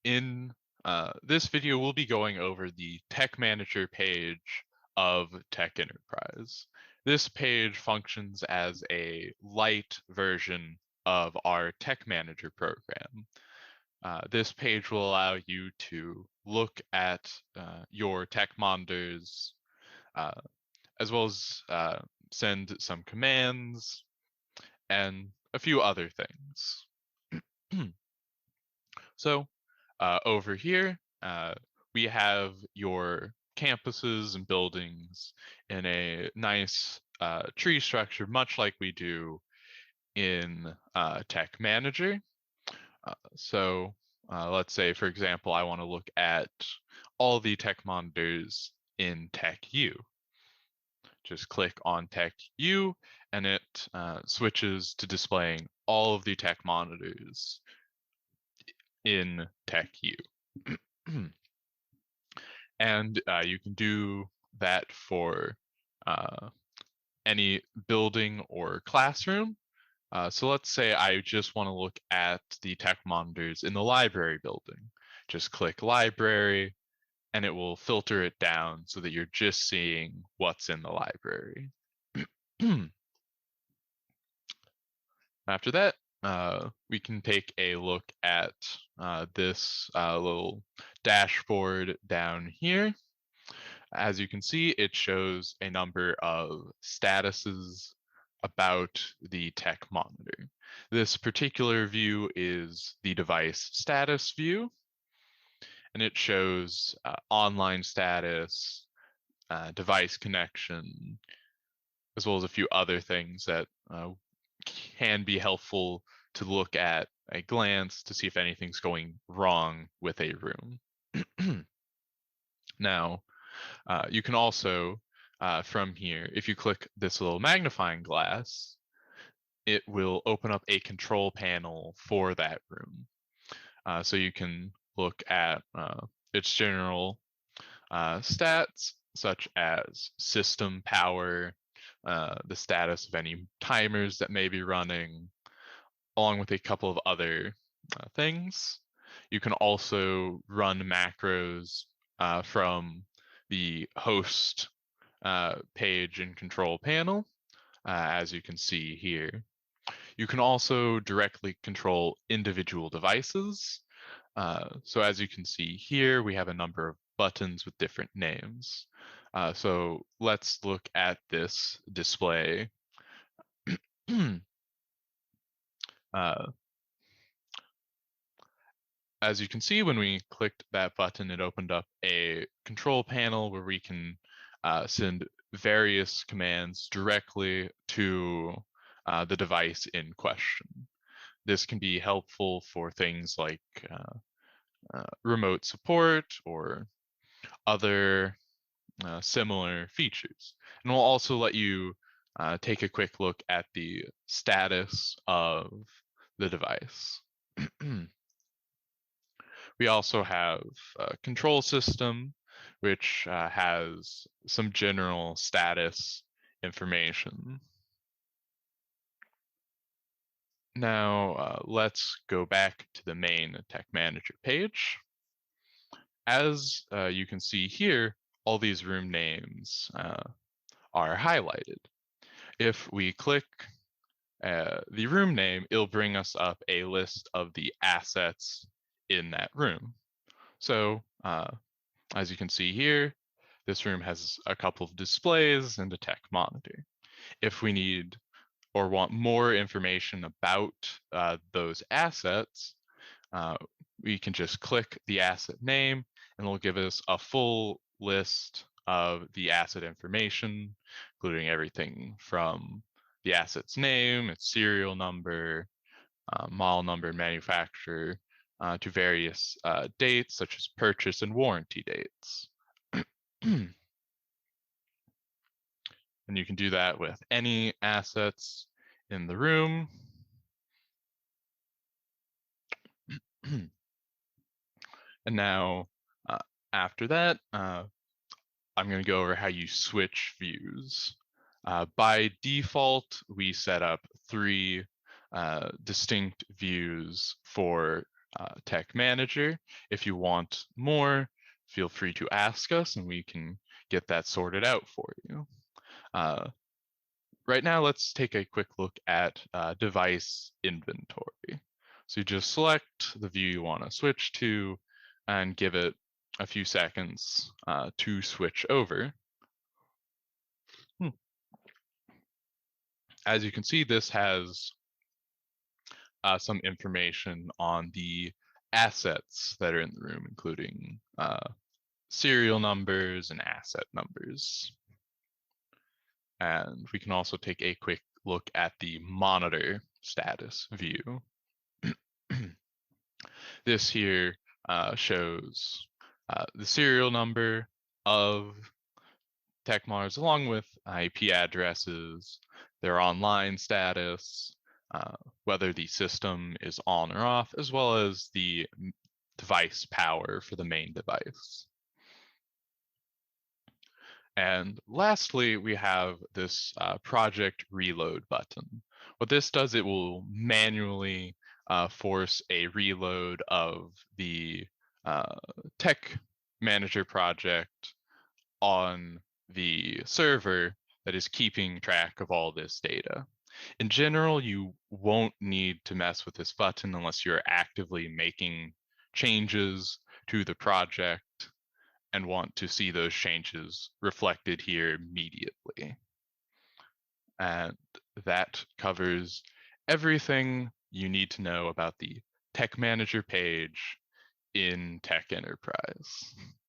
In this video, we'll be going over the TekManager page of TekEnterprise. This page functions as a light version of our TekManager program. This page will allow you to look at your TekMonitors, as well as send some commands and a few other things. So over here, we have your campuses and buildings in a nice tree structure, much like we do in TekManager. So let's say, for example, I want to look at all the TekMonitors in TekU. Just click on TekU, and it switches to displaying all of the TekMonitors in TekU. And you can do that for any building or classroom. So let's say I just want to look at the TekMonitors in the library building. Just click library, and it will filter it down so that you're just seeing what's in the library. After that, we can take a look at this little dashboard down here. As you can see, it shows a number of statuses about the TekMonitor. This particular view is the device status view, and it shows online status, device connection, as well as a few other things that can be helpful to look at a glance to see if anything's going wrong with a room. Now, you can also, from here, if you click this little magnifying glass, it will open up a control panel for that room. So you can look at its general stats, such as system power, the status of any timers that may be running, along with a couple of other things. You can also run macros from the host page and control panel, as you can see here. You can also directly control individual devices. So as you can see here, we have a number of buttons with different names. So let's look at this display. As you can see, when we clicked that button, it opened up a control panel where we can send various commands directly to the device in question. This can be helpful for things like remote support or other similar features. And we'll also let you take a quick look at the status of the device. We also have a control system, which has some general status information. Now, let's go back to the main TekManager page. As you can see here, all these room names are highlighted. If we click the room name, it'll bring us up a list of the assets in that room. So as you can see here, this room has a couple of displays and a TekMonitor. If we need or want more information about those assets, we can just click the asset name, and it'll give us a full list of the asset information, including everything from the asset's name, its serial number, model number, and manufacturer, to various dates such as purchase and warranty dates. And you can do that with any assets in the room. And now, after that, I'm going to go over how you switch views. By default, we set up 3 distinct views for TekManager. If you want more, feel free to ask us and we can get that sorted out for you. Right now, let's take a quick look at device inventory. So you just select the view you want to switch to and give it a few seconds to switch over. As you can see, this has some information on the assets that are in the room, including serial numbers and asset numbers. And we can also take a quick look at the monitor status view. This here shows the serial number of TekMonitors along with IP addresses, their online status, whether the system is on or off, as well as the device power for the main device. And lastly, we have this project reload button. What this does, it will manually force a reload of the TekManager project on the server that is keeping track of all this data. In general, you won't need to mess with this button unless you're actively making changes to the project and want to see those changes reflected here immediately. And that covers everything you need to know about the TekManager page in TekEnterprise.